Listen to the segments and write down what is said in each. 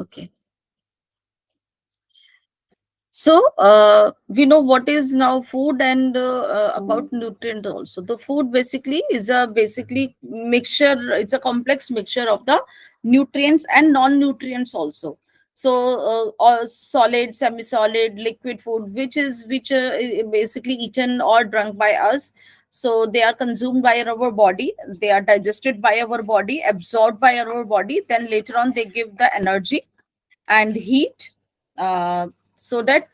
Okay. So we know what is now food, and about nutrient also. The food basically is a basically mixture. It's a complex mixture of the nutrients and non-nutrients also. So all solid, semi-solid, liquid food, which basically eaten or drunk by us. So they are consumed by our body. They are digested by our body, absorbed by our body. Then later on, they give the energy and heat, uh, so that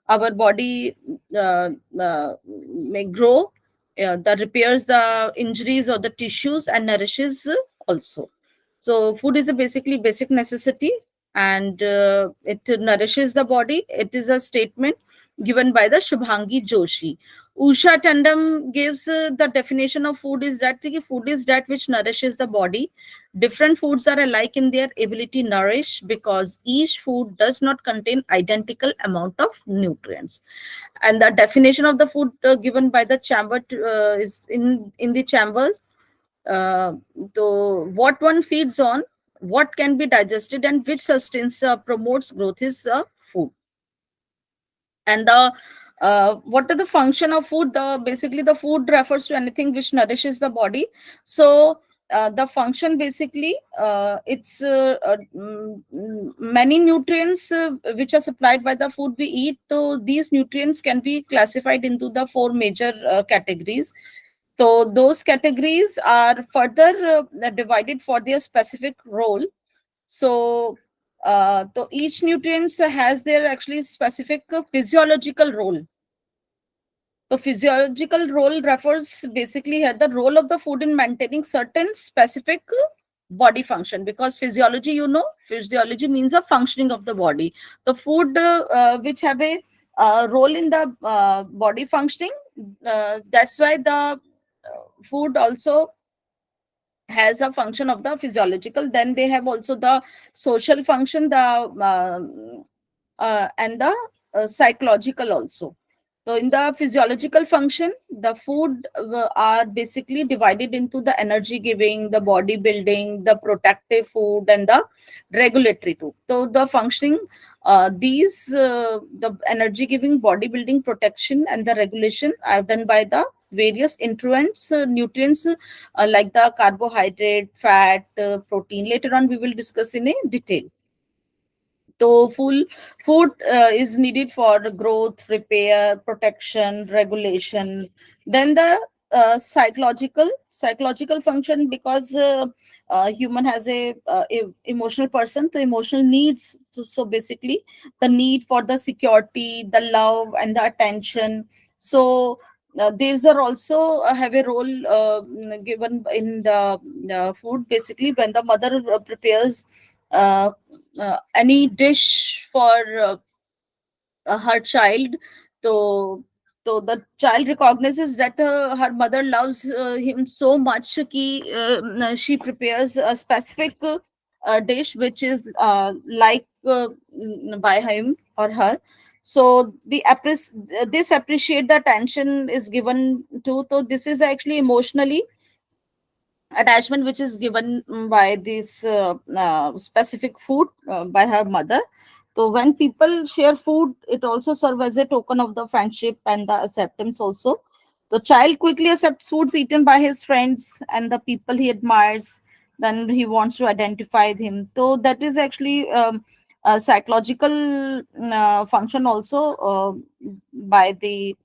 our body uh, may grow, that repairs the injuries or the tissues and nourishes also. So food is a basically basic necessity, and it nourishes the body. It is a statement given by the Shubhangi Joshi. Usha Tandem gives the definition of food is that the food is that which nourishes the body. Different foods are alike in their ability to nourish because each food does not contain identical amount of nutrients. And the definition of the food given by the chamber is in the chambers. Uh, so what one feeds on, what can be digested, and which sustains promotes growth is food. And the what are the function of food? The basically the food refers to anything which nourishes the body. So the function basically, many nutrients which are supplied by the food we eat. So these nutrients can be classified into the four major categories. So those categories are further divided for their specific role. So so each nutrients has their actually specific physiological role. The physiological role refers basically at the role of the food in maintaining certain specific body function, because physiology, physiology means a functioning of the body. The food which have a role in the body functioning, that's why the food also has a function of the physiological. Then they have also the social function, the and the psychological also. So in the physiological function, the food are basically divided into the energy giving, the body building, the protective food, and the regulatory too. So the functioning, the energy giving, body building, protection, and the regulation are done by the various nutrients, like the carbohydrate, fat, protein. Later on, we will discuss in a detail. So full food is needed for the growth, repair, protection, regulation. Then the psychological function, because human has a emotional person, so emotional needs. So basically, the need for the security, the love, and the attention. So these are also have a role given in the food. Basically, when the mother prepares uh, any dish for her child, so the child recognizes that her mother loves him so much ki, she prepares a specific dish which is by him or her. So this appreciate the attention is given to. So this is actually emotionally attachment which is given by this specific food by her mother. So when people share food, it also serves as a token of the friendship and the acceptance also. The child quickly accepts foods eaten by his friends and the people he admires. Then he wants to identify him. So that is actually a psychological function also by the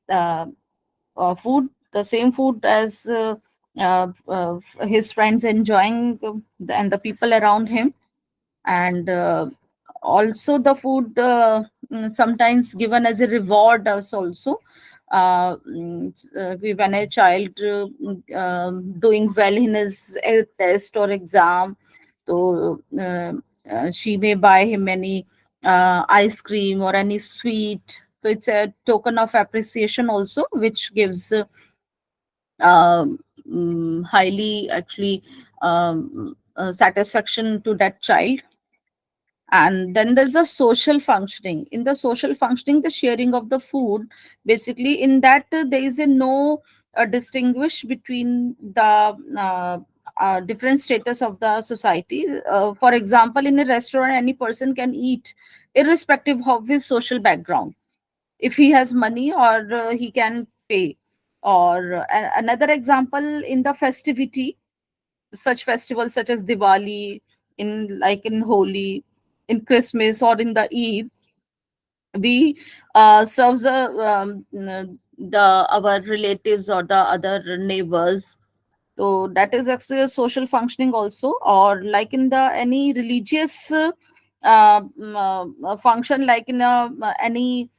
food, the same food as his friends enjoying, and the people around him. And also the food sometimes given as a reward us also. When a child doing well in his test or exam, so she may buy him any ice cream or any sweet. So it's a token of appreciation also, which gives highly actually satisfaction to that child. And then there's a social functioning. In the social functioning, the sharing of the food, basically in that there is a no distinguish between the different status of the society. For example, in a restaurant, any person can eat irrespective of his social background. If he has money, or he can pay. Or another example, in the festivity, such festivals such as Diwali, in Holi, in Christmas, or in the Eid, we serve the our relatives or the other neighbors. So that is actually a social functioning also. Or like in the any religious function, like in any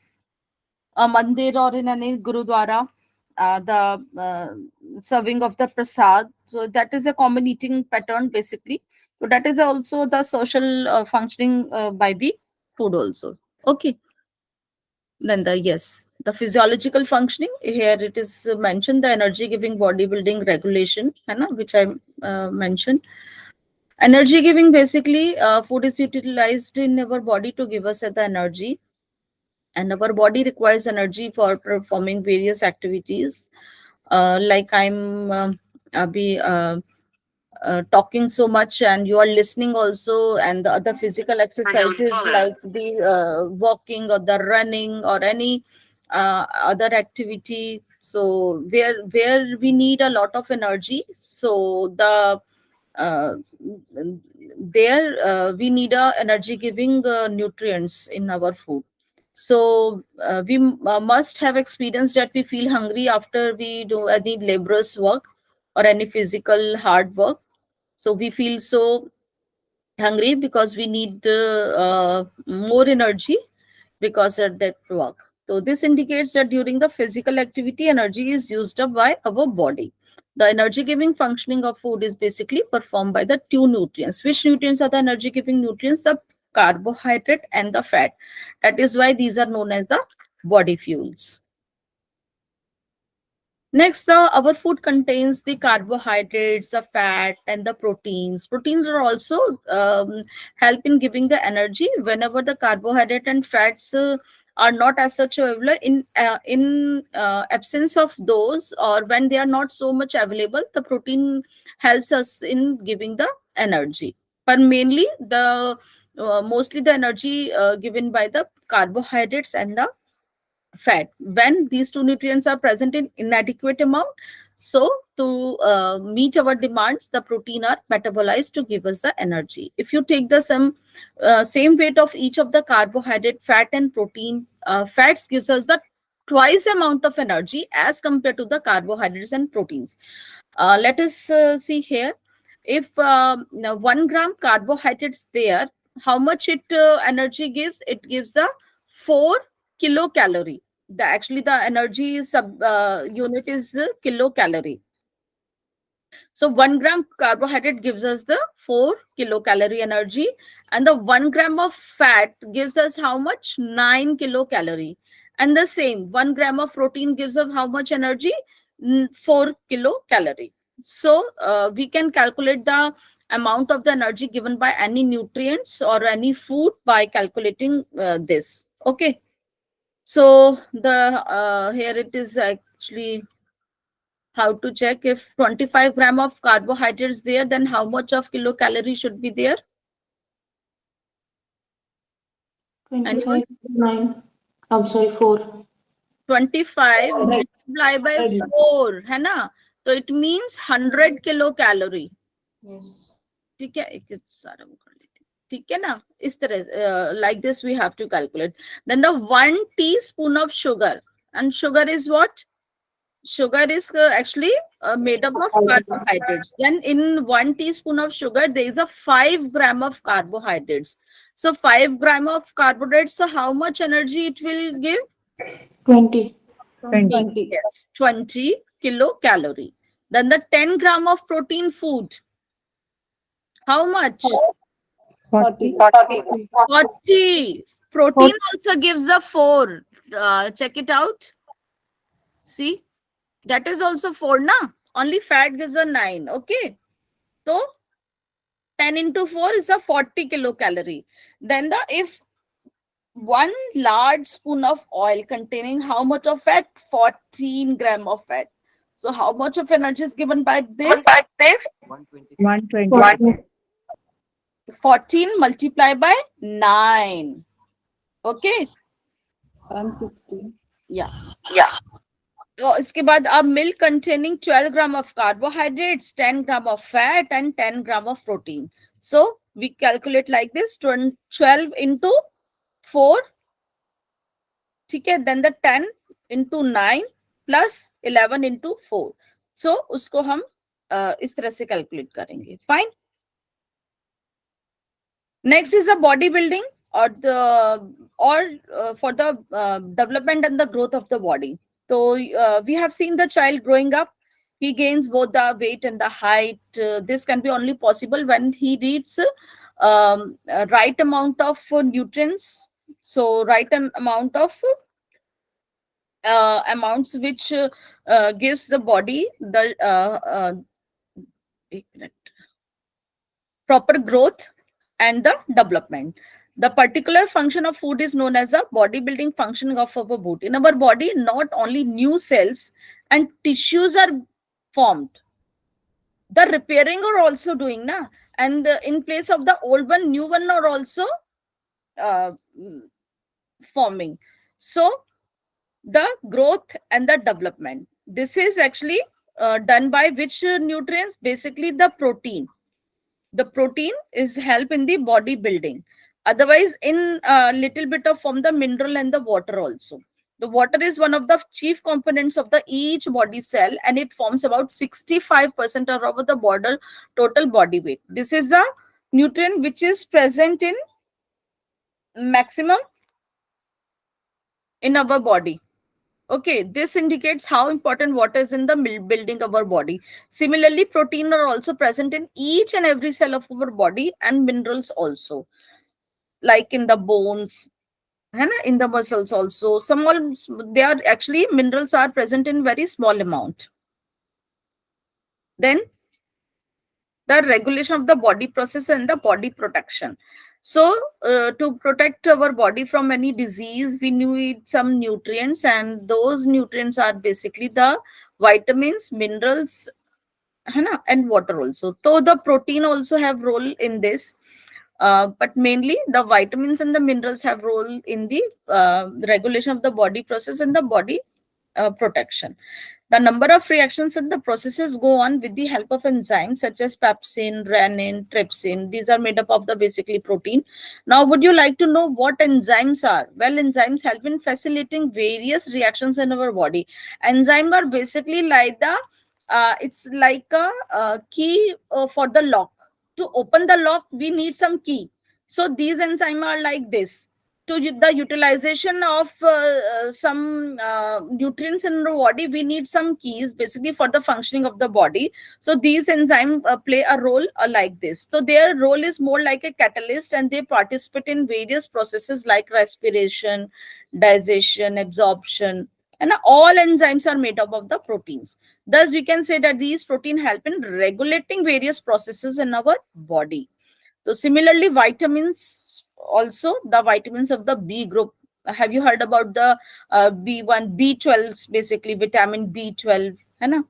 a mandir or in any gurudwara, the serving of the prasad. So that is a common eating pattern basically. So that is also the social functioning by the food also. Okay. Then the yes, the physiological functioning here it is mentioned, the energy giving bodybuilding regulation, है ना, which I mentioned. Energy giving basically, food is utilized in our body to give us the energy, and our body requires energy for performing various activities. Like I'm be talking so much and you are listening also, and the other physical exercises like the walking or the running or any other activity, so where we need a lot of energy, so the uh, there we need a energy giving nutrients in our food. So we must have experienced that we feel hungry after we do any laborious work or any physical hard work. So we feel so hungry because we need more energy because of that work. So this indicates that during the physical activity, energy is used up by our body. The energy giving functioning of food is basically performed by the two nutrients. Which nutrients are the energy giving nutrients? The carbohydrate and the fat. That is why these are known as the body fuels. Next, our food contains the carbohydrates, the fat, and the proteins. Proteins are also help in giving the energy whenever the carbohydrate and fats are not as such available. In absence of those, or when they are not so much available, the protein helps us in giving the energy. But mainly the mostly the energy given by the carbohydrates and the fat, when these two nutrients are present in inadequate amount, so to meet our demands, the protein are metabolized to give us the energy. If you take the same weight of each of the carbohydrate, fat and protein, fats gives us the twice amount of energy as compared to the carbohydrates and proteins. Let us see here. If now 1 gram carbohydrates there, how much it energy gives? It gives the 4 kilocalorie. The actually the energy sub unit is the kilocalorie. So 1 gram carbohydrate gives us the 4 kilocalorie energy, and the 1 gram of fat gives us how much? 9 kilocalorie. And the same 1 gram of protein gives us how much energy? 4 kilocalorie. So we can calculate the amount of the energy given by any nutrients or any food by calculating this. Okay. So the here it is actually how to check if 25 gram of carbohydrates there, then how much of kilocalorie should be there? 25 9. I'm sorry, 4. 25 Right. multiply by Right. 4, है ना? So it means 100 kilocalorie. Yes. ठीक है, एक सारा वो कर लेते हैं, ठीक है ना? इस तरह like this we have to calculate. Then the 1 teaspoon of sugar, and sugar is what? Sugar is actually made up of carbohydrates. Then in 1 teaspoon of sugar, there is a 5 gram of carbohydrates. So 5 gram of carbohydrates, so how much energy it will give? 20. 20. Yes, 20 kilocalorie. Then the 10 gram of protein food, how much? 40. 40. Protein also gives the 4. Check it out. See, that is also 4, na? Only fat gives a 9. Okay. So 10 into 4 is a 40 kilocalorie. Then the if 1 large spoon of oil containing how much of fat? 14 gram of fat. So how much of energy is given by this? 120. 14 multiplied by 9. Okay. 160. Yeah. तो इसके बाद अब milk containing 12 gram of carbohydrates, 10 gram of fat and 10 gram of protein. So we calculate like this, 12 into 4, ठीक है, then the 10 into 9 plus 11 into 4. So उसको हम इस तरह से calculate करेंगे. Fine. Next is the bodybuilding or for the development and the growth of the body. So we have seen the child growing up. He gains both the weight and the height. This can be only possible when he reads right amount of nutrients. So right amount of amounts which gives the body the proper growth and the development. The particular function of food is known as the bodybuilding function of our body. In our body, not only new cells and tissues are formed, the repairing are also doing, na? And in place of the old one, new one are also uh, forming. So the growth and the development, this is actually done by which nutrients? Basically the protein. The protein is help in the body building. Otherwise, in a little bit of form, the mineral and the water also. The water is one of the chief components of the each body cell, and it forms about 65% of the border total body weight. This is the nutrient which is present in maximum in our body. Okay, this indicates how important water is in the building of our body. Similarly, protein are also present in each and every cell of our body, and minerals also, like in the bones, in the muscles also. They are actually, minerals are present in very small amount. Then the regulation of the body process and the body protection. So to protect our body from any disease, we need some nutrients, and those nutrients are basically the vitamins, minerals, and water also. So the protein also have role in this, but mainly the vitamins and the minerals have role in the regulation of the body process and the body protection. The number of reactions and the processes go on with the help of enzymes such as pepsin, renin, trypsin. These are made up of the basically protein. Now, would you like to know what enzymes are? Well, enzymes help in facilitating various reactions in our body. Enzymes are basically like it's like a key for the lock. To open the lock, we need some key. So these enzymes are like this. The utilization of some nutrients in the body, we need some keys basically for the functioning of the body. So these enzymes play a role like this. So their role is more like a catalyst, and they participate in various processes like respiration, digestion, absorption, and all enzymes are made up of the proteins. Thus we can say that these protein help in regulating various processes in our body. So similarly, vitamins also, the vitamins of the B group. Have you heard about the B1, B12, basically vitamin B12, है ना?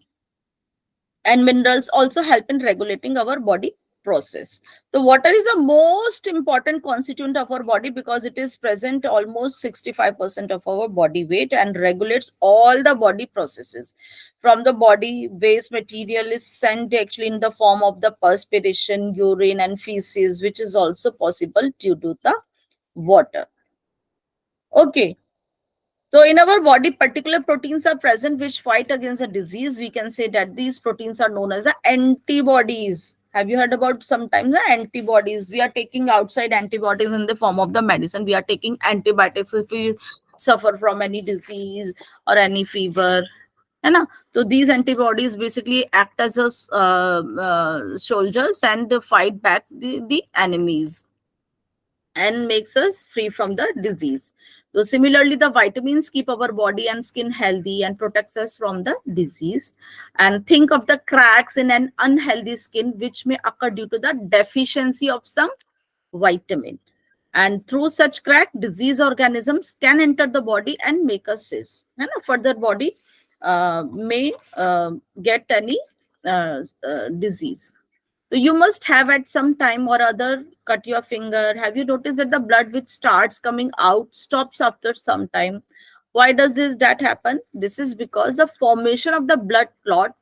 And minerals also help in regulating our body process. So water is the most important constituent of our body because it is present almost 65% of our body weight and regulates all the body processes. From the body, waste material is sent actually in the form of the perspiration, urine and feces, which is also possible due to the water. Okay. So in our body, particular proteins are present which fight against a disease. We can say that these proteins are known as the antibodies. Have you heard about sometimes the antibodies? We are taking outside antibodies in the form of the medicine. We are taking antibiotics if we suffer from any disease or any fever. So these antibodies basically act as soldiers and fight back the enemies and makes us free from the disease. So similarly, the vitamins keep our body and skin healthy and protects us from the disease. And think of the cracks in an unhealthy skin, which may occur due to the deficiency of some vitamin. And through such crack, disease organisms can enter the body and make us sick. And further body may get any disease. So you must have at some time or other cut your finger. Have you noticed that the blood which starts coming out stops after some time? Why does this that happen? This is because the formation of the blood clot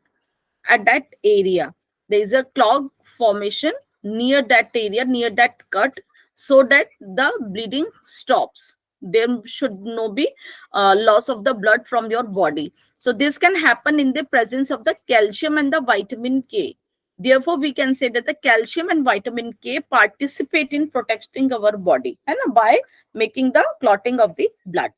at that area. There is a clog formation near that area, near that cut, so that the bleeding stops. There should no be loss of the blood from your body. So this can happen in the presence of the calcium and the vitamin K. Therefore, we can say that the calcium and vitamin K participate in protecting our body and by making the clotting of the blood.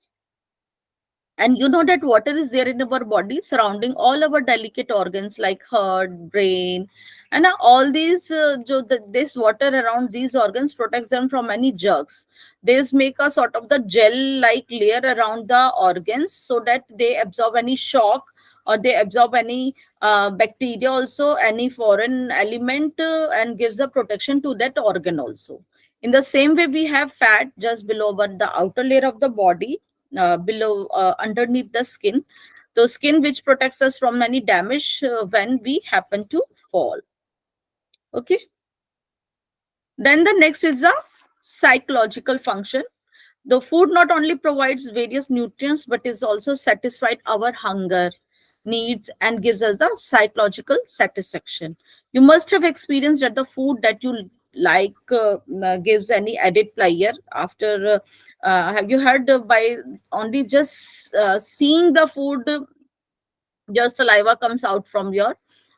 And you know that water is there in our body surrounding all our delicate organs like heart, brain, and all these this water around these organs protects them from any germs. These make a sort of the gel like layer around the organs so that they absorb any shock, or they absorb any bacteria also, any foreign element, and gives a protection to that organ also. In the same way, we have fat just below the outer layer of the body, below underneath the skin, the skin which protects us from any damage when we happen to fall. Okay, then the next is the psychological function. The food not only provides various nutrients but is also satisfied our hunger needs and gives us the psychological satisfaction. You must have experienced that the food that you like gives any added pleasure after have you heard by only just seeing the food, your saliva comes out from your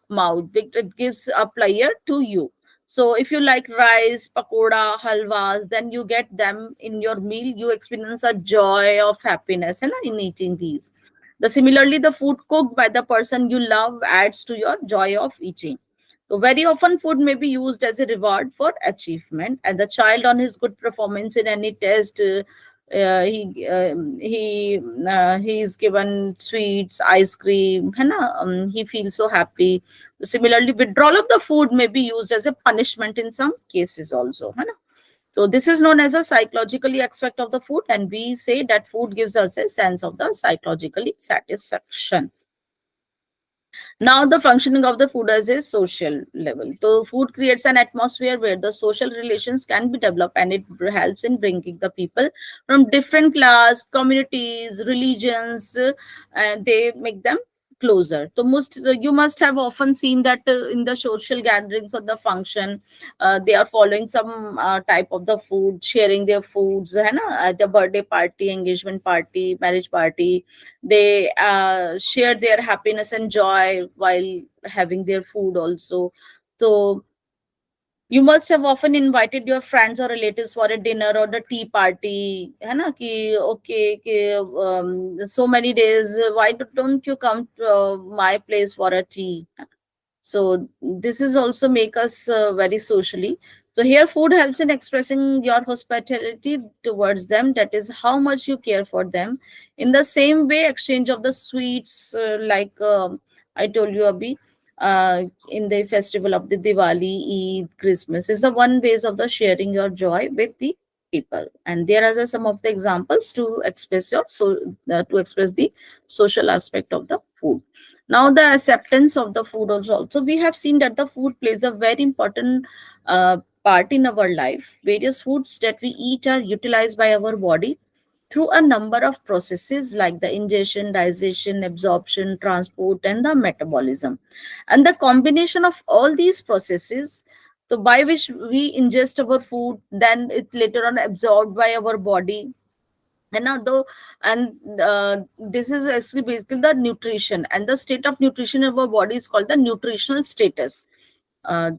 mouth. It gives a pleasure to you. So if you like rice, pakoda, halwas, then you get them in your meal. You experience a joy of happiness and in eating these. Similarly, the food cooked by the person you love adds to your joy of eating. So very often, food may be used as a reward for achievement, and the child on his good performance in any test, he is given sweets, ice cream, है ना? He feels so happy. Similarly, withdrawal of the food may be used as a punishment in some cases also, है ना? So this is known as a psychologically aspect of the food, and we say that food gives us a sense of the psychologically satisfaction. Now, the functioning of the food as a social level. So, food creates an atmosphere where the social relations can be developed, and it helps in bringing the people from different class, communities, religions, and they make them closer. So, most you must have often seen that in the social gatherings or the function, they are following some type of the food, sharing their foods, है ना? At the birthday party, engagement party, marriage party, they share their happiness and joy while having their food also. So you must have often invited your friends or relatives for a dinner or the tea party, है ना? कि okay so many days, why don't you come to my place for a tea? So this is also make us very socially. So here food helps in expressing your hospitality towards them, that is how much you care for them. In the same way, exchange of the sweets, like I told you Abhi, in the festival of the Diwali, Eid, Christmas is the one ways of the sharing your joy with the people. And there are some of the examples to express your to express the social aspect of the food. Now, the acceptance of the food also, we have seen that the food plays a very important part in our life. Various foods that we eat are utilized by our body through a number of processes like the ingestion, digestion, absorption, transport, and the metabolism. And the combination of all these processes, so by which we ingest our food, then it later on absorbed by our body, and now though, and this is actually basically the nutrition, and the state of nutrition of our body is called the nutritional status. uh,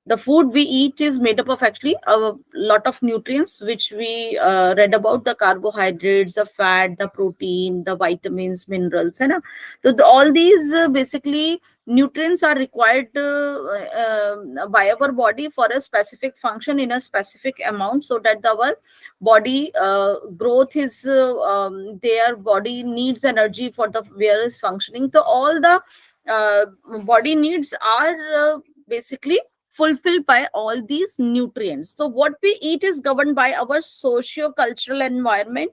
the food we eat is made up of actually a lot of nutrients which we read about: the carbohydrates, the fat, the protein, the vitamins, minerals, and so all these basically nutrients are required by our body for a specific function in a specific amount, so that our body growth is their body needs energy for the various functioning. So all the uh, body needs are basically fulfilled by all these nutrients. So what we eat is governed by our socio-cultural environment,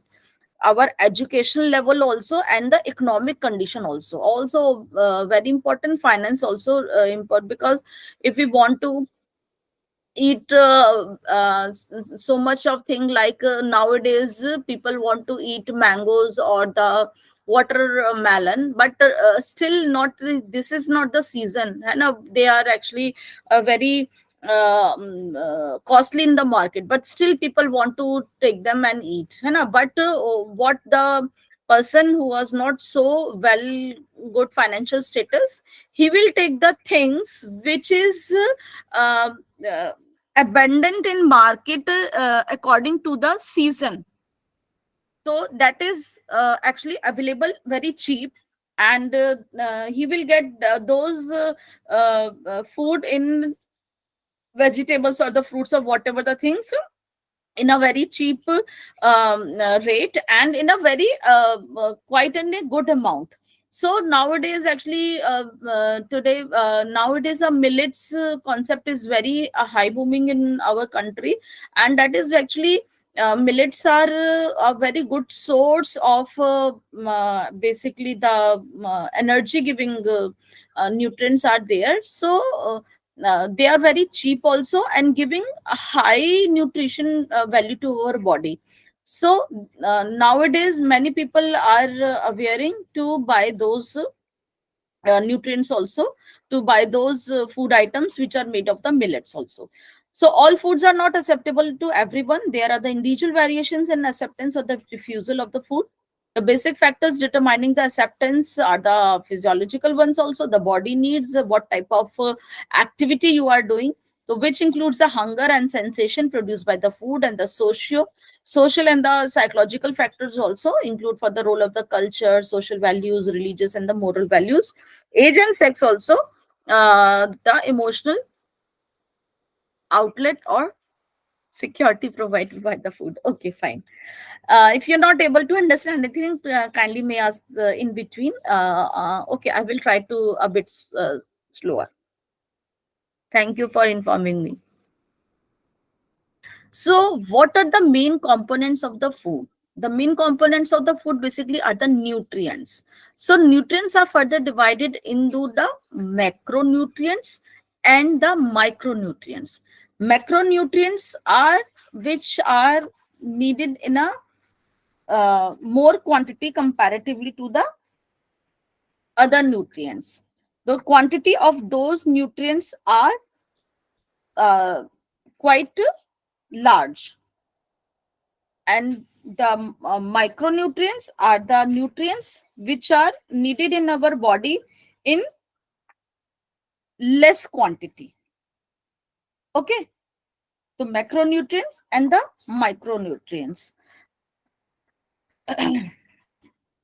our education level also, and the economic condition also very important. Finance also important, because if we want to eat so much of thing, like nowadays people want to eat mangoes or the watermelon, but still not, this is not the season, and they are actually very costly in the market, but still people want to take them and eat, but what the person who was not so well good financial status, he will take the things which is uh, uh, abundant in market according to the season. So that is actually available very cheap, and he will get those food in vegetables or the fruits or whatever the things in a very cheap rate, and in a very quite in a good amount. So nowadays actually today nowadays a millets concept is very high booming in our country, and that is actually millets are a very good source of basically the energy giving nutrients are there. So they are very cheap also, and giving a high nutrition value to our body. So nowadays many people are awareing to buy those nutrients also, to buy those food items which are made of the millets also. So all foods are not acceptable to everyone. There are the individual variations in acceptance or the refusal of the food. The basic factors determining the acceptance are the physiological ones also, the body needs, what type of activity you are doing, so which includes the hunger and sensation produced by the food, and the social and the psychological factors also include for the role of the culture, social values, religious and the moral values, age and sex also, the emotional outlet or security provided by the food. Okay, fine. If you're not able to understand anything, kindly may ask in between. Okay, I will try to a bit slower. Thank you for informing me. So, what are the main components of the food? The main components of the food basically are the nutrients. So, nutrients are further divided into the macronutrients and the micronutrients. Macronutrients are which are needed in a more quantity comparatively to the other nutrients. The quantity of those nutrients are uh, quite large, and the micronutrients are the nutrients which are needed in our body in less quantity. Okay, so macronutrients and the micronutrients.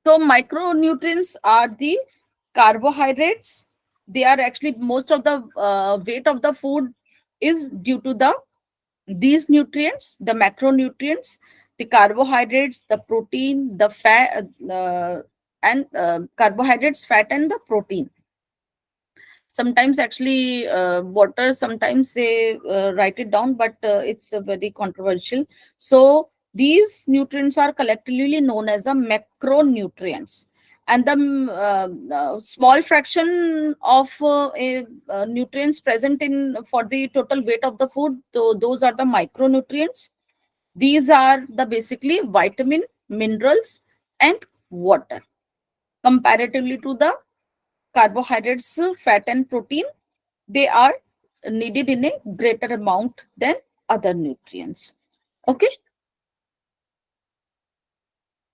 So micronutrients are the carbohydrates. They are actually most of the weight of the food is due to the these nutrients, the macronutrients, the carbohydrates, the protein, the fat, and carbohydrates, fat, and the protein. Sometimes actually water, sometimes they write it down, but it's very controversial. So these nutrients are collectively known as the macronutrients, and the small fraction of nutrients present in for the total weight of the food, so those are the micronutrients. These are the basically vitamin, minerals, and water, comparatively to the carbohydrates, fat, and protein. They are needed in a greater amount than other nutrients. Okay,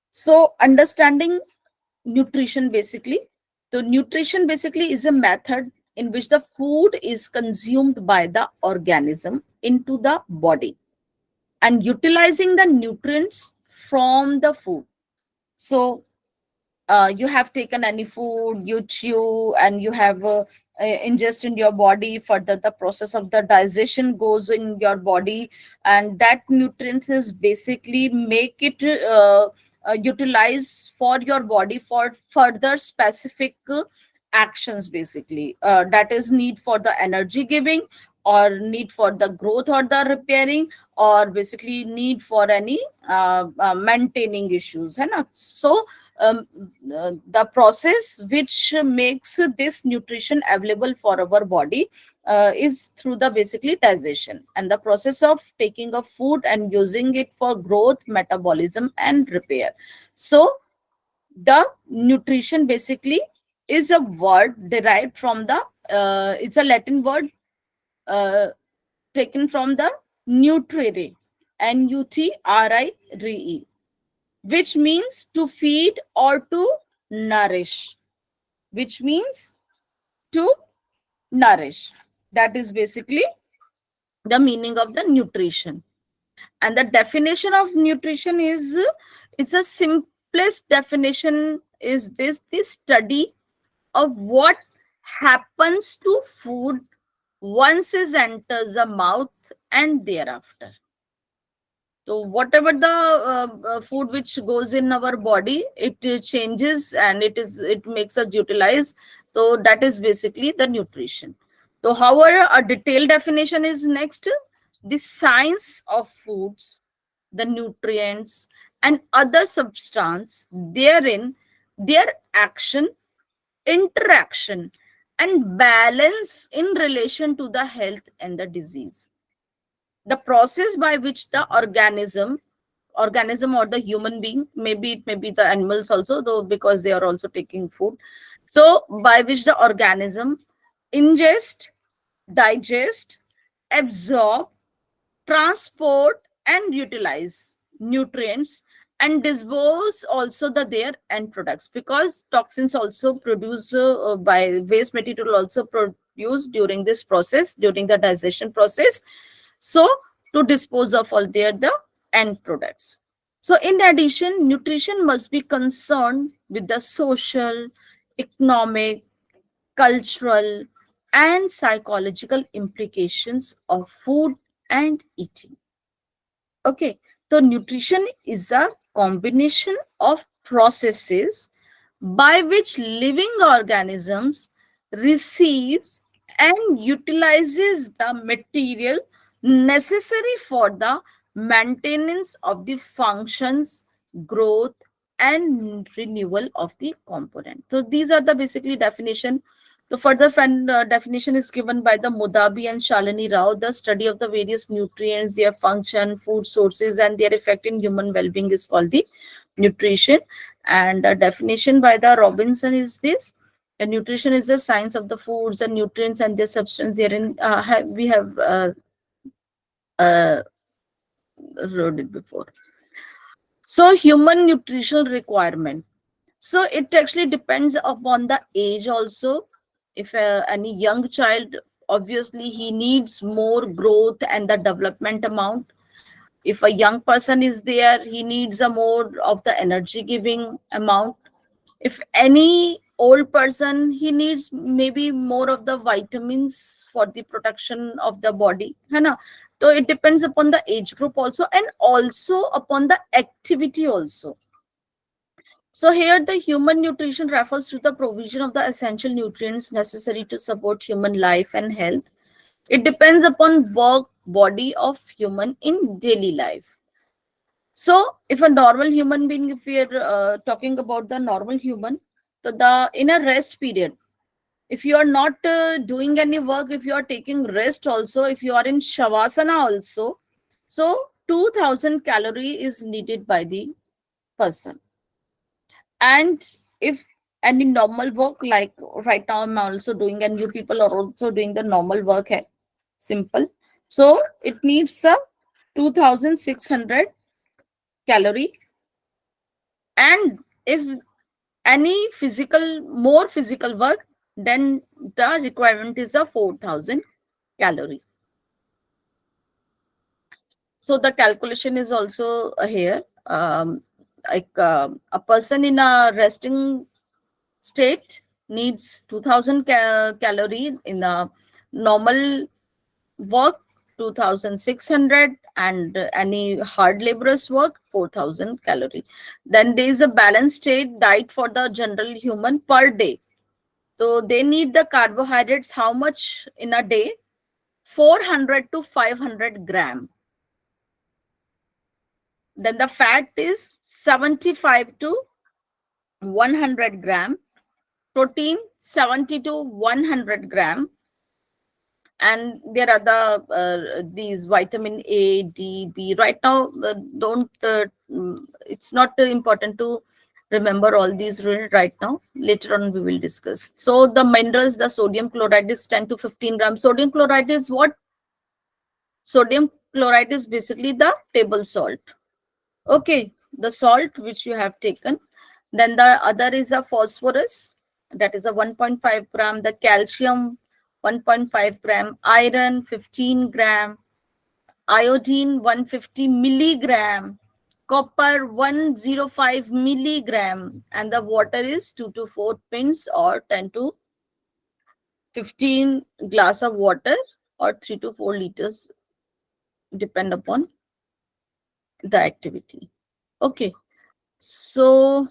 so understanding nutrition basically, the nutrition basically is a method in which the food is consumed by the organism into the body, and utilizing the nutrients from the food. So you have taken any food, you chew, and you have ingest in your body. Further, the process of the digestion goes in your body, and that nutrients is basically make it utilize for your body for further specific actions basically, that is need for the energy giving or need for the growth or the repairing, or basically need for any maintaining issues, है ना? So um, the process which makes this nutrition available for our body is through the basically digestion, and the process of taking a food and using it for growth, metabolism, and repair. So the nutrition basically is a word derived from the it's a Latin word uh, taken from the nutrire, nutrire, which means to feed or to nourish, which means to nourish. That is basically the meaning of the nutrition. And the definition of nutrition is, it's a simplest definition is this: the study of what happens to food once it enters the mouth and thereafter. So whatever the food which goes in our body, it changes and it makes us utilize. So that is basically the nutrition. So however, a detailed definition is next: the science of foods, the nutrients, and other substance therein, their action, interaction, and balance in relation to the health and the disease. The process by which the organism or the human being, maybe it may be the animals also, though, because they are also taking food, so by which the organism ingest, digest, absorb, transport, and utilize nutrients, and dispose also the their end products, because toxins also produce by waste material also produced during this process, during the digestion process. So to dispose of all their the end products. So in addition, nutrition must be concerned with the social, economic, cultural, and psychological implications of food and eating. Okay, so nutrition is a combination of processes by which living organisms receives and utilizes the material necessary for the maintenance of the functions, growth, and renewal of the component. So these are the basically definition. The further definition is given by the Mudabi and Shalini Rao: the study of the various nutrients, their function, food sources, and their effect in human well-being is called the nutrition. And the definition by the Robinson is this: the nutrition is the science of the foods and nutrients and their substance therein. We have uh, wrote it before. So human nutritional requirement. So it actually depends upon the age also. If any young child, obviously he needs more growth and the development amount. If a young person is there, he needs a more of the energy giving amount. If any old person, he needs maybe more of the vitamins for the protection of the body, है ना? So it depends upon the age group also, and also upon the activity also. So here the human nutrition refers to the provision of the essential nutrients necessary to support human life and health. It depends upon work body of human in daily life. So if a normal human being, if we are talking about the normal human, so the in a rest period, if you are not doing any work, if you are taking rest also, if you are in shavasana also, so 2000 calorie is needed by the person. And if any normal work, like right now I'm also doing, and you people are also doing the normal work, hai, simple, so it needs a 2600 calorie. And if any more physical work, then the requirement is a 4000 calorie. So the calculation is also here. Like a person in a resting state needs 2000 calorie. In a normal work, 2600, and any hard laborers work, 4000 calorie. Then there is a balanced state diet for the general human per day. So they need the carbohydrates how much in a day? 400 to 500 gram. Then the fat is 75 to 100 gram. Protein 70 to 100 gram. And there are these vitamin A, D, B. Right now, don't it's not important to remember all these right now. Later on, we will discuss. So the minerals, the sodium chloride is 10 to 15 grams. Sodium chloride is what? Sodium chloride is basically the table salt. Okay, the salt which you have taken. Then the other is a phosphorus, that is a 1.5 gram. The calcium, 1.5 gram. Iron, 15 gram. Iodine, 150 milligram. Copper, 105 milligram. And the water is 2 to 4 pints or 10 to 15 glass of water or 3 to 4 liters, depend upon the activity. Okay, so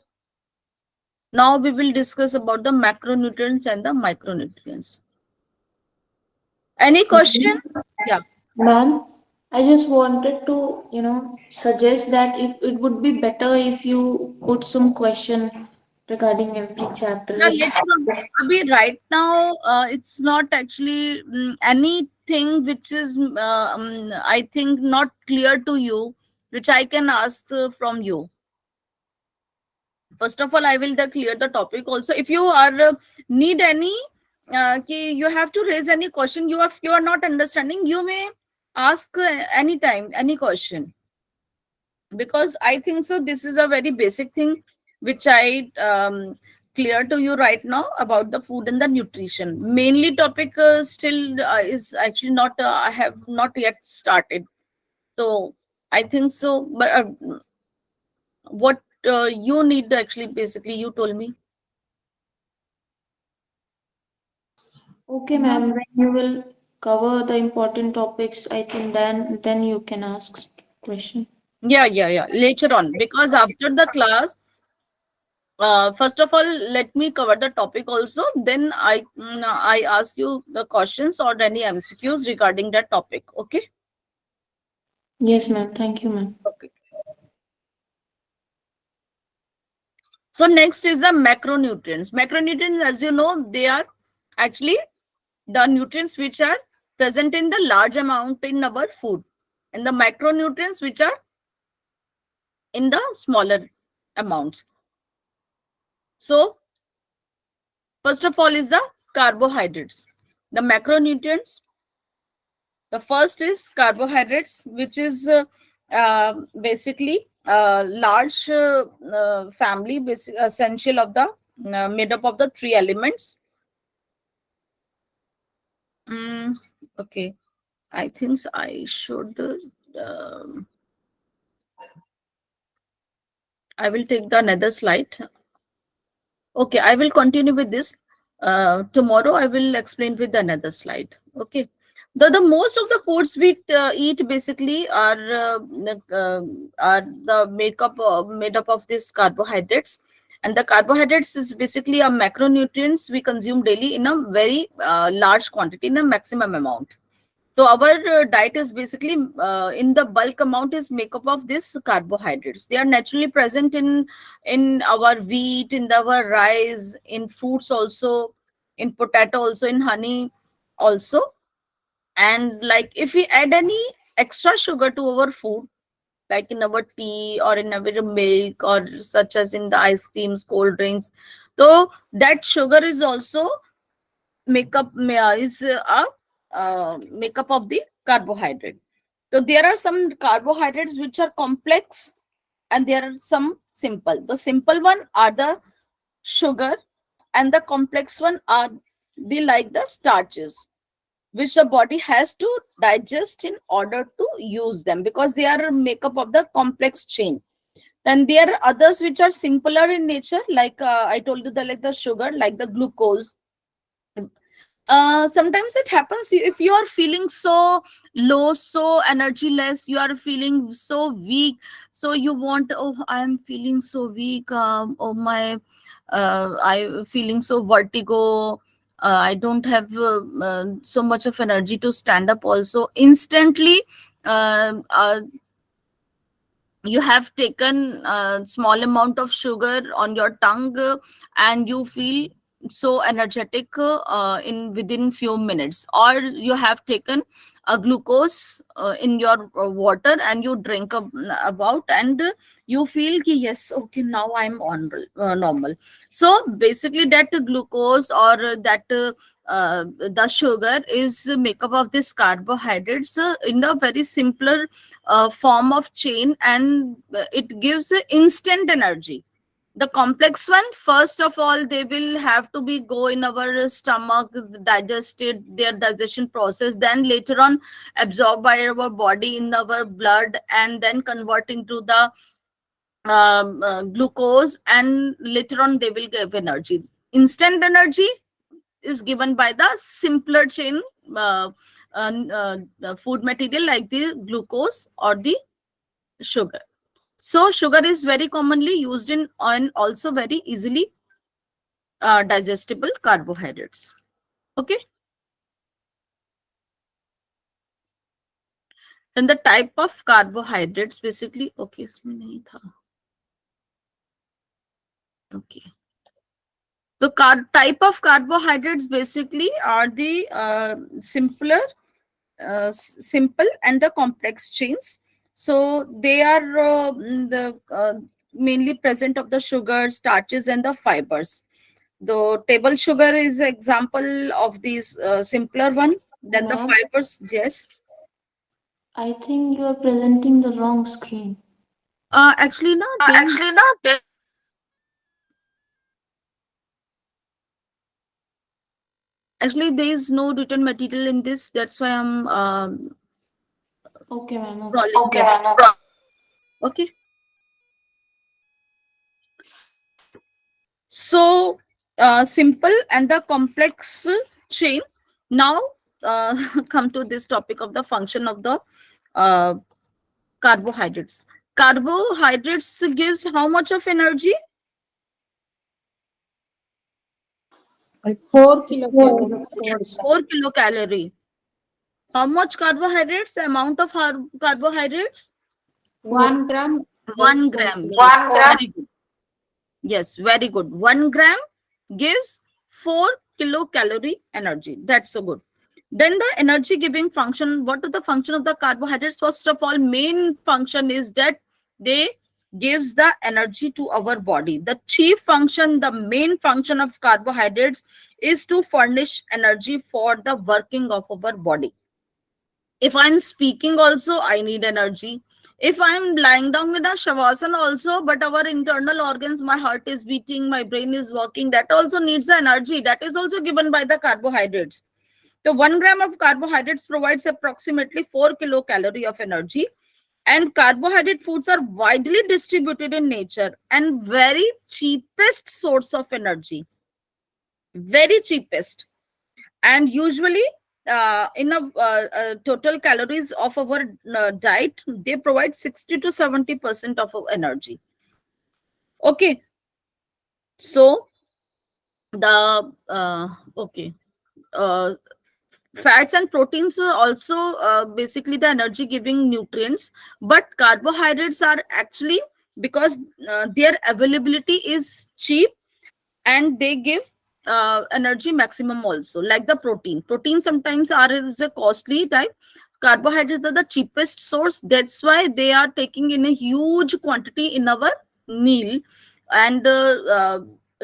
now we will discuss about the macronutrients and the micronutrients. Any question? Yeah. Ma'am, I just wanted to, suggest that if it would be better if you put some question regarding every chapter. Yeah, later on. Abhi, right now, it's not actually anything which is, I think, not clear to you, which I can ask from you. First of all, I will clear the topic. Also, if you are need any, you have to raise any question. You are not understanding. You may ask anytime any question, because I think so. This is a very basic thing which I clear to you right now about the food and the nutrition. Mainly topic still is actually not. I have not yet started. So I think so. But what you need actually, basically, you told me. Okay, ma'am, when you will cover the important topics, I think then you can ask question. Yeah. Later on, because after the class, first of all, let me cover the topic also. Then I ask you the questions or any MCQs regarding that topic. Okay. Yes, ma'am. Thank you, ma'am. Okay. So next is the macronutrients. Macronutrients, as you know, they are actually the nutrients which are present in the large amount in our food, and the macronutrients which are in the smaller amounts. So first of all is the carbohydrates. The macronutrients, the first is carbohydrates, which is basically a large family, basic essential of the made up of the three elements. Mm, okay, I think I should. I will take the another slide. Okay, I will continue with this. Tomorrow I will explain with another slide. Okay. The most of the foods we eat basically are the made up of these carbohydrates, and the carbohydrates is basically a macronutrients we consume daily in a very large quantity, in a maximum amount. So our diet is basically in the bulk amount is make up of this carbohydrates. They are naturally present in our wheat, in our rice, in fruits also, in potato also, in honey also. And like if we add any extra sugar to our food, like in our tea or in our milk or such as in the ice creams, cold drinks, so that sugar is also makeup is a makeup of the carbohydrate. So there are some carbohydrates which are complex and there are some simple. The simple one are the sugar, and the complex one are the starches, which the body has to digest in order to use them, because they are makeup of the complex chain. Then there are others which are simpler in nature, like I told you, the sugar, like the glucose. Sometimes it happens, if you are feeling so low, so energyless, you are feeling so weak, so you want, oh, I am feeling so weak, oh my, I feeling so vertigo, I don't have so much of energy to stand up also instantly. uh, uh, you have taken a small amount of sugar on your tongue, and you feel so energetic in within few minutes, or you have taken a glucose in your water and you drink about, and you feel ki, yes, okay, now I'm on normal. So basically that glucose or the sugar is make up of this carbohydrates in a very simpler form of chain, and it gives instant energy. The complex one, first of all, they will have to be go in our stomach, digested, their digestion process, then later on absorbed by our body in our blood, and then converting to the glucose, and later on they will give energy. Instant energy is given by the simpler chain uh, food material like the glucose or the sugar. So sugar is very commonly used in and also very easily digestible carbohydrates. Okay. Then the type of carbohydrates basically, okay, इसमें नहीं था. Okay. The type of carbohydrates basically are the simple and the complex chains. So they are the mainly present of the sugar, starches, and the fibers. The table sugar is example of these simpler one. Then the Ma'am, fibers, yes. I think you are presenting the wrong screen. Actually, no, they actually there is no written material in this. That's why I'm Okay, ma'am. Okay. scrolling here. Okay. So simple and the complex chain. Now come to this topic of the function of the uh, carbohydrates. Carbohydrates gives how much of energy? Like 4 kilocalories. 4 kilocalorie. How much carbohydrates? The amount of carbohydrates? 1 gram gives 1 4 gram. Yes, kilocalories. very good. Yes, very good. 1 gram gives 4 kilocalorie energy. That's so good. Then the energy giving function. What is the function of the carbohydrates? First of all, main function is that they gives the energy to our body. The chief function, the main function of carbohydrates is to furnish energy for the working of our body. If I'm speaking also, I need energy. If I'm lying down in a shavasana also, but our internal organs, my heart is beating, my brain is working, that also needs the energy. That is also given by the carbohydrates. The 1 gram of carbohydrates provides approximately 4 kilocalorie of energy. And carbohydrate foods are widely distributed in nature and very cheapest source of energy. Very cheapest. And usually in a total calories of our diet, they provide 60 to 70% of our energy. Okay. So the okay, uh, fats and proteins are also basically the energy giving nutrients, but carbohydrates are actually, because their availability is cheap, and they give energy maximum also, like the protein sometimes are is a costly type. Carbohydrates are the cheapest source, that's why they are taking in a huge quantity in our meal. And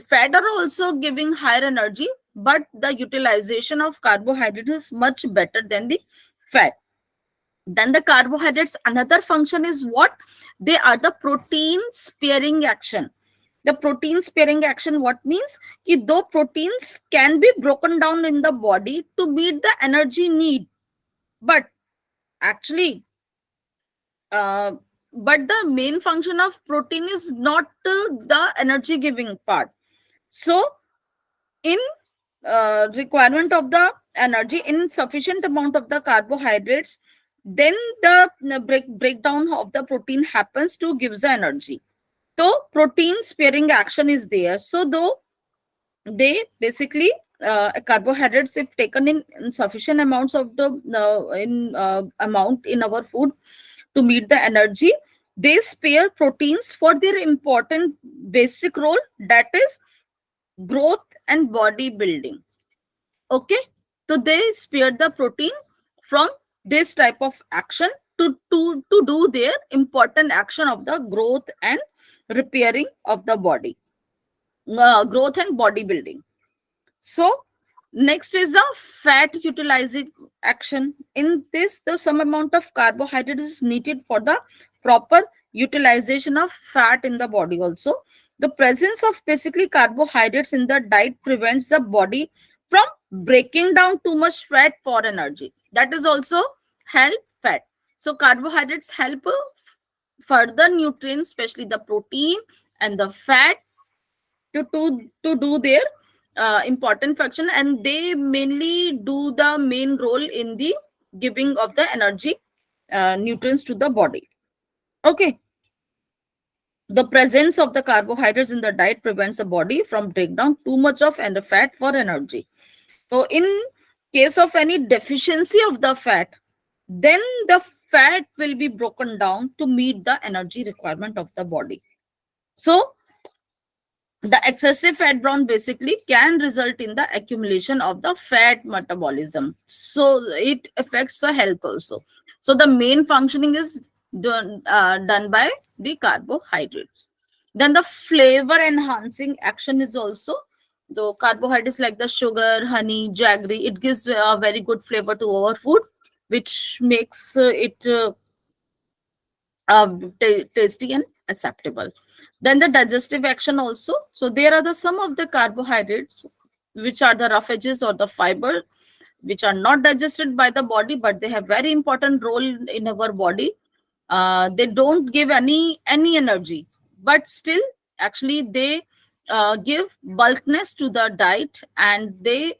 fat are also giving higher energy, but the utilization of carbohydrate is much better than the fat. Then the carbohydrates, another function is what? They are the protein sparing action. The protein sparing action, what means? Ki though proteins can be broken down in the body to meet the energy need, but actually uh, but the main function of protein is not the energy giving part. So in requirement of the energy, in sufficient amount of the carbohydrates, then the breakdown of the protein happens to gives the energy. So protein sparing action is there. So though they basically carbohydrates, if taken in sufficient amounts of the in amount in our food to meet the energy, they spare proteins for their important basic role, that is growth and body building. Okay, so they spare the protein from this type of action to do their important action of the growth and repairing of the body, growth and bodybuilding. So next is the fat utilizing action. In this, the some amount of carbohydrate is needed for the proper utilization of fat in the body also. The presence of basically carbohydrates in the diet prevents the body from breaking down too much fat for energy. That is also help fat. So carbohydrates help further nutrients, especially the protein and the fat, to do their important function, and they mainly do the main role in the giving of the energy nutrients to the body. Okay, the presence of the carbohydrates in the diet prevents the body from break down too much of and fat for energy. So in case of any deficiency of the fat, then the fat will be broken down to meet the energy requirement of the body. So the excessive fat burn basically can result in the accumulation of the fat metabolism, so it affects the health also. So the main functioning is done by the carbohydrates. Then the flavor enhancing action is also the carbohydrates like the sugar, honey, jaggery. It gives a very good flavor to our food, which makes it tasty and acceptable. Then the digestive action also. So there are the some of the carbohydrates which are the rough edges or the fiber which are not digested by the body, but they have very important role in our body. They don't give any energy, but still actually they give bulkness to the diet, and they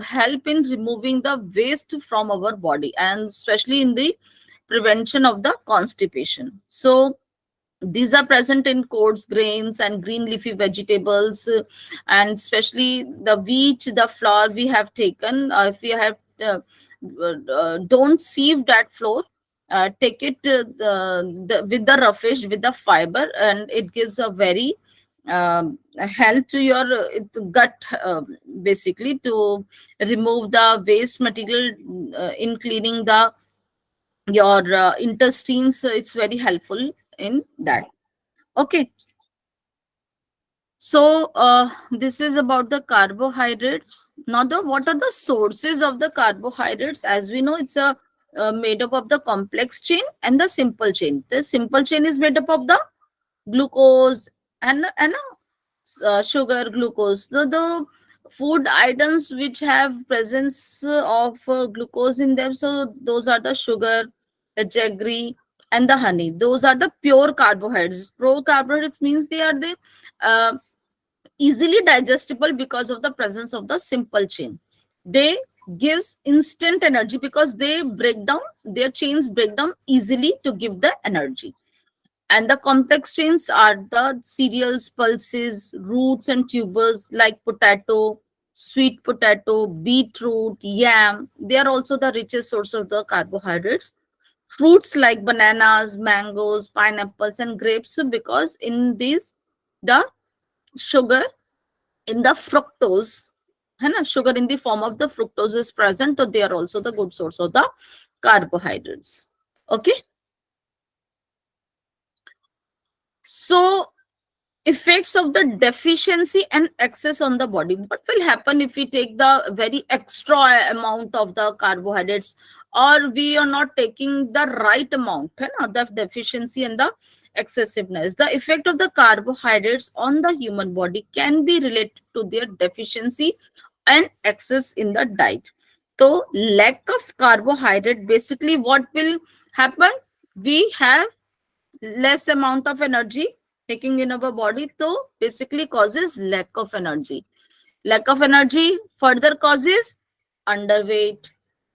help in removing the waste from our body, and especially in the prevention of the constipation. So these are present in coarse grains and green leafy vegetables, and especially the wheat, the flour we have taken. If we have don't sieve that flour, take it with the roughage, with the fiber, and it gives a very health to your gut, basically to remove the waste material in cleaning the your intestines. It's very helpful in that. Okay, so this is about the carbohydrates. Now the what are the sources of the carbohydrates? As we know, it's a made up of the complex chain and the simple chain. The simple chain is made up of the glucose and sugar, glucose. The food items which have presence of glucose in them, so those are the sugar, the jaggery, and the honey. Those are the pure carbohydrates. Pure carbohydrates means they are the uh, easily digestible because of the presence of the simple chain. They gives instant energy because they break down, their chains break down easily to give the energy. And the complex chains are the cereals, pulses, roots, and tubers like potato, sweet potato, beetroot, yam. They are also the richest source of the carbohydrates. Fruits like bananas, mangoes, pineapples, and grapes, because in these the sugar in the fructose, है ना, sugar in the form of the fructose is present, so they are also the good source of the carbohydrates. Okay, so effects of the deficiency and excess on the body. What will happen if we take the very extra amount of the carbohydrates, or we are not taking the right amount, है ना, the deficiency and the excessiveness? The effect of the carbohydrates on the human body can be related to their deficiency and excess in the diet. So lack of carbohydrate, basically what will happen, we have less amount of energy taking in our body, so basically causes lack of energy. Lack of energy further causes underweight,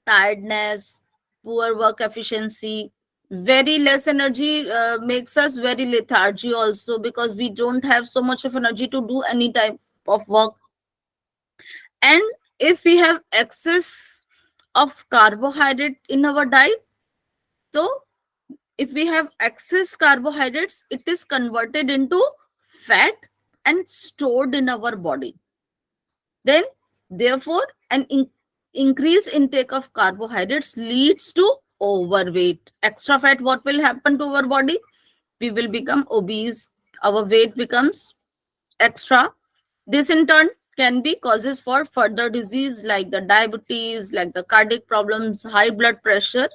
tiredness, poor work efficiency. Very less energy makes us very lethargy also, because we don't have so much of energy to do any type of work. And if we have excess of carbohydrate in our diet, so if we have excess carbohydrates, it is converted into fat and stored in our body. Then, therefore, an increased intake of carbohydrates leads to overweight. Extra fat, what will happen to our body? We will become obese. Our weight becomes extra. This in turn can be causes for further disease like the diabetes, like the cardiac problems, high blood pressure.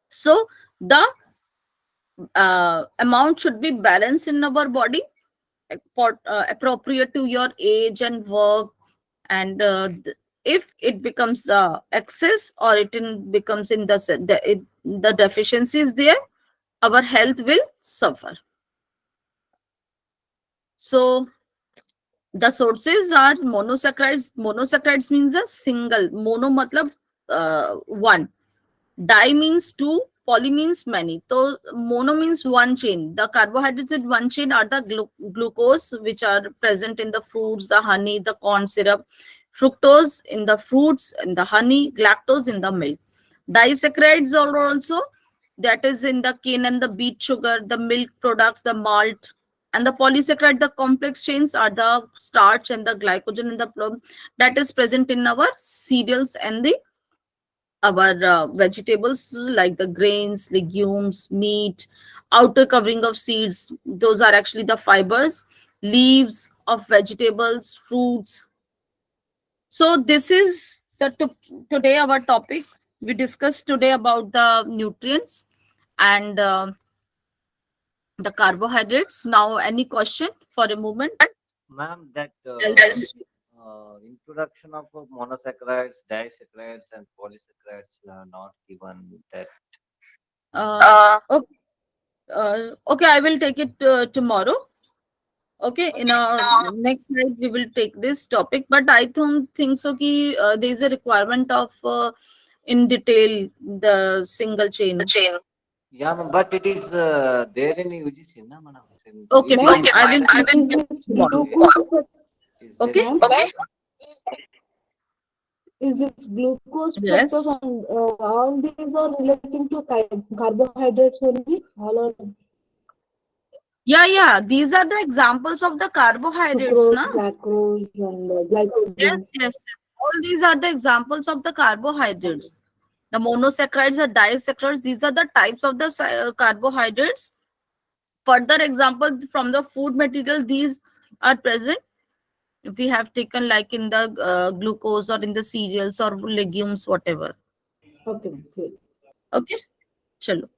So the amount should be balanced in our body, appropriate to your age and work. And if it becomes excess, or becomes in the deficiencies there, our health will suffer. So the sources are monosaccharides. Monosaccharides means a single. Mono matlab one. Di means two, poly means many. So mono means one chain. The carbohydrates in one chain are the glucose, which are present in the fruits, the honey, the corn syrup, fructose in the fruits, in the honey, galactose in the milk. Disaccharides are also, that is in the cane and the beet sugar, the milk products, the malt. And the polysaccharide, the complex chains, are the starch and the glycogen in the plum, that is present in our cereals and the our vegetables, like the grains, legumes, meat, outer covering of seeds. Those are actually the fibers, leaves of vegetables, fruits. So this is the today our topic. We discussed today about the nutrients and the carbohydrates. Now, any question for a moment? Ma'am, that Else? introduction of monosaccharides, disaccharides, and polysaccharides are not given that. Okay, okay, I will take it tomorrow. Okay, in a next slide we will take this topic, but I don't think so. Ki there is a requirement of in detail the single chain. Yeah, ma'am, but it is there in UGC, na, madam? Since Okay, it fine. is I will Ma'am, take is it this tomorrow. glucose? is there Okay. Ma'am, is this glucose, fructose, Yes. and all these are relating to carbohydrates only? All are Yeah, yeah. These are the examples of the carbohydrates, sucrose, na? lactose, and Yes, glycogen. yes, yes. All these are the examples of the carbohydrates. The monosaccharides, the disaccharides, these are the types of the carbohydrates. Further example from the food materials, these are present. If we have taken like in the glucose or in the cereals or legumes, whatever. Okay, ma'am. Great. Okay, chalo.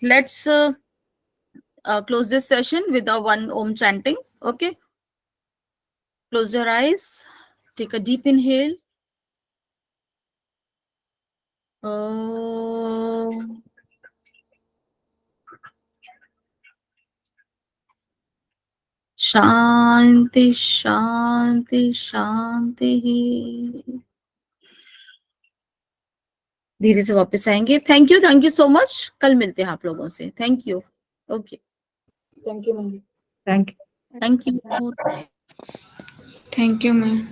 Let's close this session with a one Om chanting. Okay, close your eyes. Take a deep inhale. Om. शांति शांति शांति ही। धीरे से वापस आएंगे। Thank you so much. कल मिलते हैं आप लोगों से। Thank you. Okay, Thank you, ma'am. Thank you. Thank you, ma'am.